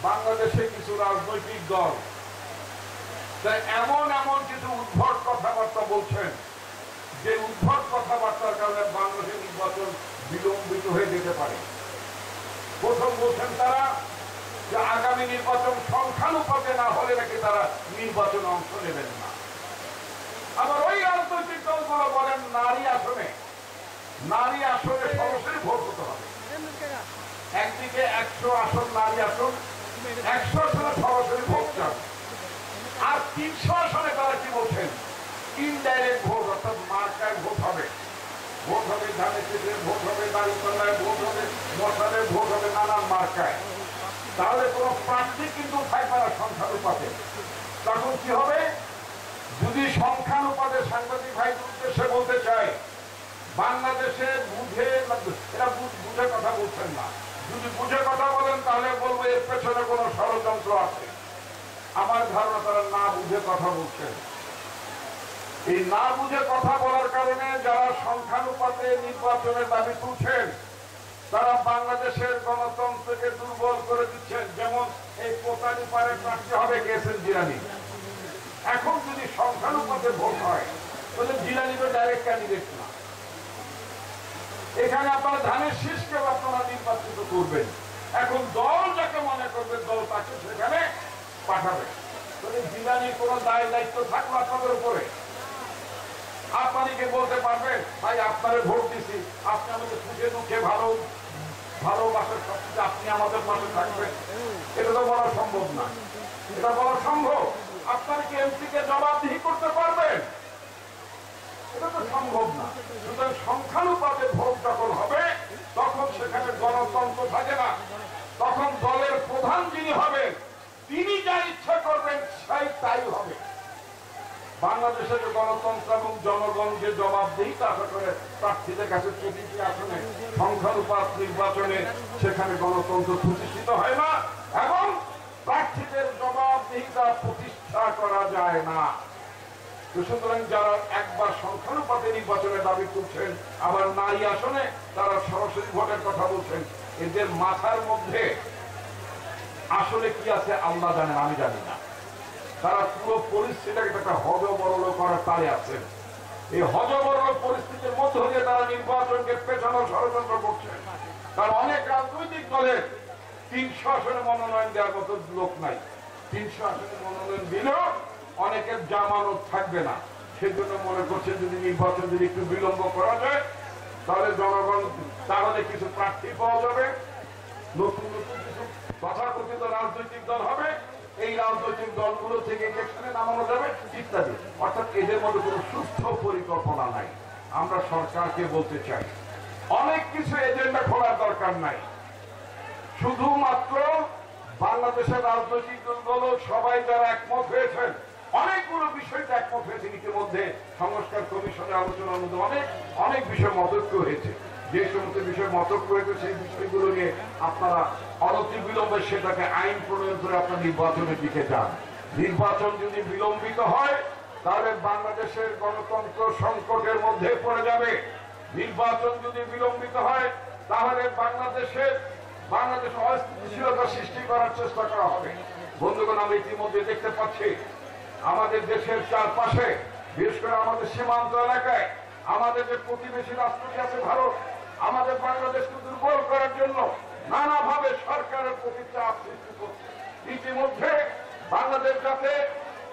বাংলাদেশে কিছু রাজনৈতিক দল এমন এমন কিছু উদ্ভট কথাবার্তা বলছেন, যে উদ্ভট কথাবার্তার কারণে বাংলাদেশের নির্বাচন বিলম্বিত হয়ে যেতে পারে। প্রথম বলছেন তারা যে আগামী নির্বাচন সংখ্যানুপাতে না হলে নাকি তারা নির্বাচনে অংশ নেবেন না। আবার ওই রাজনৈতিক দলগুলো বলেন নারী আসনে সরাসরি ভোট হতে হবে। একদিকে 100 আসন নারী আসন, 100 আসনে সরাসরি ভোট চান। আর 300 আসনে তারা কি বলছেন, ইনডাইরেক্ট ভোট, অর্থাৎ মার্কায় ভোট হবে। ভোট হবে ধানের শীষের ভোট হবে, দাঁড়িপাল্লায় ভোট হবে, মশালের ভোট হবে, নানান মার্কায়। তাহলে কোনো প্রার্থী কিন্তু থাকবে না সংখ্যানুপাতে। তখন কি হবে, যদি সংখ্যানুপাতে সাংবাদিক ভাইদের উদ্দেশ্যে বলতে চাই, বাংলাদেশে বুঝে কথা বলছেন না। যদি বুঝে কথা বলেন তাহলে বলবো এর পেছনে কোনো ষড়যন্ত্র আছে। আমার ধারণা তারা না বুঝে কথা বলছেন। এই না বুঝে কথা বলার কারণে যারা সংখ্যানুপাতে নির্বাচনের দাবি তুলছেন, তারা বাংলাদেশের গণতন্ত্রকে দুর্বল করে দিচ্ছেন। যেমন এই কোটালি পারে প্রার্থী হবে গেছেন জিলানি। এখন যদি সংখ্যানুপাতে ভোট হয় তাহলে জিলানি তো ডাইরেক্ট ক্যান্ডিডেট না। এখানে আপনারা ধানের শীষকে আপনারা নির্বাচিত করবেন। এখন দল যাকে মনে করবে দল তাকে সেখানে পাঠাবে। তাহলে জিলানির কোন দায় দায়িত্ব থাকলো আপনাদের উপরে? আপনাকে বলতে পারবেন ভাই আপনারে ভোট দিছি, আপনি আমাদের সুখে দুঃখে ভালোবাসার সবকিছু আপনি আমাদের পাশে থাকবেন? এটা তো বলা সম্ভব না। এটা বলা সম্ভব? আপনারা কি এমপি কে জবাবদিহি করতে পারবেন? এটা তো সম্ভব না। সুতরাং সংখ্যানুপাতে ভোট যখন হবে তখন সেখানে গণতন্ত্র থাকে না। তখন দলের প্রধান যিনি হবেন তিনি যা ইচ্ছা করবেন সেই তাই হবে। বাংলাদেশের গণতন্ত্র এবং জনগণ যে জবাবদিহিতা আশা করে প্রার্থীদের কাছে প্রতিটি আসনে সংখ্যানুপাত নির্বাচনে সেখানে গণতন্ত্র প্রতিষ্ঠিত হয় না এবং প্রার্থীদের জবাবদিহিতা প্রতিষ্ঠা করা যায় না। সুতরাং যারা একবার সংখ্যানুপাতে নির্বাচনের দাবি তুলছেন, আবার নারী আসনে তারা সরাসরি ভোটের কথা বলছেন, এদের মাথার মধ্যে আসলে কি আছে আল্লাহ জানেন, আমি জানি না। তারা পুরো পরিস্থিতিটাকে একটা হজবরল করার তালে আছেন। এই হজবরল পরিস্থিতির মধ্য দিয়ে তারা নির্বাচনকে পেছানোর ষড়যন্ত্র করছেন। কারণ অনেক রাজনৈতিক দলের 300 আসনে মনোনয়ন দেওয়ার মতো লোক নাই। 300 আসনে মনোনয়ন দিলেও অনেকের জামানত থাকবে না। সেজন্য মনে করছেন যদি নির্বাচন যদি একটু বিলম্ব করা যায় তাহলে জনগণ, তাহলে কিছু প্রার্থী পাওয়া যাবে, নতুন নতুন কিছু তথাকথিত রাজনৈতিক দল হবে, এই রাজনৈতিক দলগুলো থেকে ইলেকশনে নামানো যাবে ইত্যাদি। অর্থাৎ এদের মধ্যে কোনো সুস্থ পরিকল্পনা নাই। আমরা সরকারকে বলতে চাই অনেক কিছু এজেন্ডা খোলার দরকার নাই। শুধুমাত্র বাংলাদেশের রাজনৈতিক দলগুলো সবাই যারা একমত হয়েছেন, অনেকগুলো বিষয়টা একমত হয়েছে ইতিমধ্যে সংস্কার কমিশনের আলোচনার মধ্যে অনেক বিষয় মতৈক্য হয়েছে। যে সমস্ত বিষয় মতৈক্য হয়েছে সেই বিষয়গুলো নিয়ে আপনারা অনতি বিলম্বে সেটাকে আইন প্রণয়ন করে আপনার নির্বাচনের দিকে যান। নির্বাচন যদি বিলম্বিত হয় তাহলে বাংলাদেশের গণতন্ত্র সংকটের মধ্যে পড়ে যাবে। নির্বাচন যদি বিলম্বিত হয় তাহলে বাংলাদেশ অস্থিতিশীলতা সৃষ্টি করার চেষ্টা করা হবে। বন্ধুগণ, আমি ইতিমধ্যে দেখতে পাচ্ছি আমাদের দেশের চারপাশে, বিশেষ করে আমাদের সীমান্ত এলাকায় আমাদের যে প্রতিবেশী রাষ্ট্রটি আছে ভারত, আমাদের বাংলাদেশকে দুর্বল করার জন্য নানাভাবে সরকারের প্রতি চাপ সৃষ্টি করছে। ইতিমধ্যে বাংলাদেশ যাতে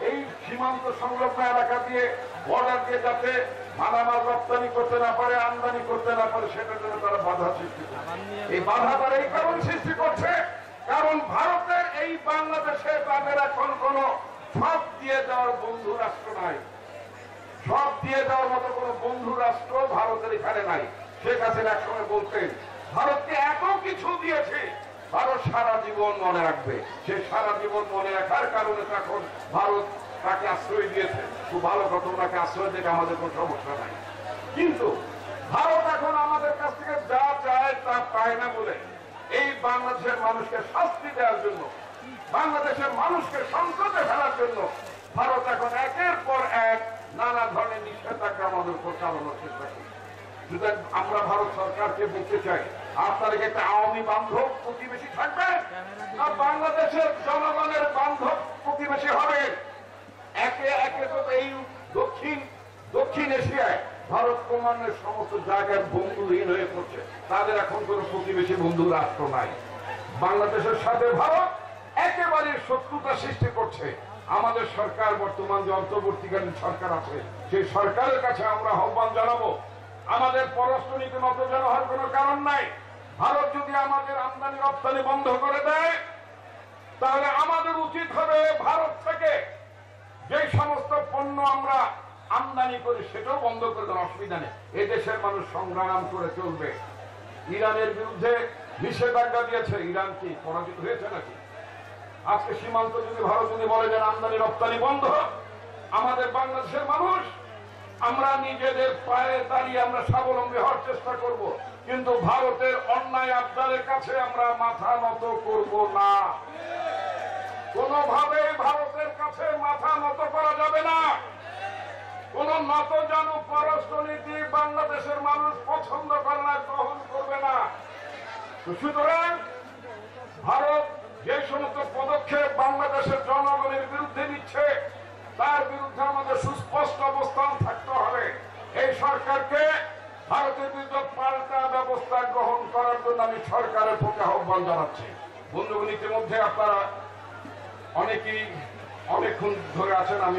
এই সীমান্ত সংলগ্ন এলাকা দিয়ে বর্ডার দিয়ে যাতে মালামাল রপ্তানি করতে না পারে, আমদানি করতে না পারে, সেটার জন্য তারা বাধা সৃষ্টি করছে। এই বাধা তারা এই কারণ সৃষ্টি করছে কারণ ভারতের এই বাংলাদেশে তাদের এখন কোন সব দিয়ে দেওয়ার বন্ধু রাষ্ট্র নাই। সব দিয়ে দেওয়ার মতো কোন বন্ধু রাষ্ট্র ভারতের এখানে নাই। শেখ হাসিনা একসময় বলতেন ভারতকে এত কিছু দিয়েছে ভারত সারা জীবন মনে রাখবে। সে সারা জীবন মনে রাখার কারণে এখন ভারত তাকে আশ্রয় দিয়েছে। খুব ভালো কথা, ওনাকে আশ্রয় থেকে আমাদের কোন সমস্যা নাই। কিন্তু ভারত এখন আমাদের কাছ থেকে যা চায় তা পায় না বলে এই বাংলাদেশের মানুষকে শাস্তি দেওয়ার জন্য, বাংলাদেশের মানুষকে সংকটে ফেলার জন্য ভারত এখন একের পর এক নানা ধরনের নিষেধাজ্ঞা আমাদের উপর চালানোর চেষ্টা করছে। সুতরাং আমরা ভারত সরকারকে বলতে চাই আপনার কি একটা আওয়ামী বান্ধব প্রতিবেশী থাকবে, আর বাংলাদেশের জনগণের বান্ধব প্রতিবেশী হবে? একে একে তো এই দক্ষিণ এশিয়ায় ভারত ক্রমান্বয়ে সমস্ত জায়গায় বন্ধুহীন হয়ে পড়ছে। তাদের এখন কোন প্রতিবেশী বন্ধু রাষ্ট্র নাই। বাংলাদেশের সাথে ভারত একেবারে শত্রুতা সৃষ্টি করছে। আমাদের সরকার, বর্তমান যে অন্তর্বর্তীকালীন সরকার আছে, সেই সরকারের কাছে আমরা আহ্বান জানাবো, আমাদের পররাষ্ট্র নীতি নতজানু হওয়ার কোনো কারণ নাই। ভারত যদি আমাদের আমদানি রপ্তানি বন্ধ করে দেয়, তাহলে আমাদের উচিত হবে ভারত থেকে যে সমস্ত পণ্য আমরা আমদানি করি সেটাও বন্ধ করে দেওয়ার অসুবিধা নেই। এই দেশের মানুষ সংগ্রাম করে চলবে। ইরানের বিরুদ্ধে নিষেধাজ্ঞা দিয়েছে, ইরান কি পরাজিত হয়েছে নাকি? আজকে সীমান্ত যদি ভারত যদি বলে যে আমদানি রপ্তানি বন্ধ, আমাদের বাংলাদেশের মানুষ আমরা নিজেদের পায়ে দাঁড়িয়ে আমরা স্বাবলম্বী হওয়ার চেষ্টা করব, কিন্তু ভারতের অন্যায় আবদারের কাছে আমরা মাথা নত করব না। কোনোভাবে ভারতের কাছে মাথা নত করা যাবে না। কোন নতজানু পররাষ্ট্রনীতি বাংলাদেশের মানুষ পছন্দ করে না, গ্রহণ করবে না। সুতরাং ভারত যে সমস্ত পদক্ষেপ বাংলাদেশের জনগণের বিরুদ্ধে নিচ্ছে, তার বিরুদ্ধে আমাদের সুস্পষ্ট অবস্থান থাকতে হবে। এই সরকারকে ভারতের বিরুদ্ধে পাল্টা ব্যবস্থা গ্রহণ করার জন্য আমি সরকারের প্রতি আহ্বান জানাচ্ছি। বন্ধুগণ, ইতিমধ্যে আপনারা অনেকেই অনেকক্ষণ ধরে আছেন, আমি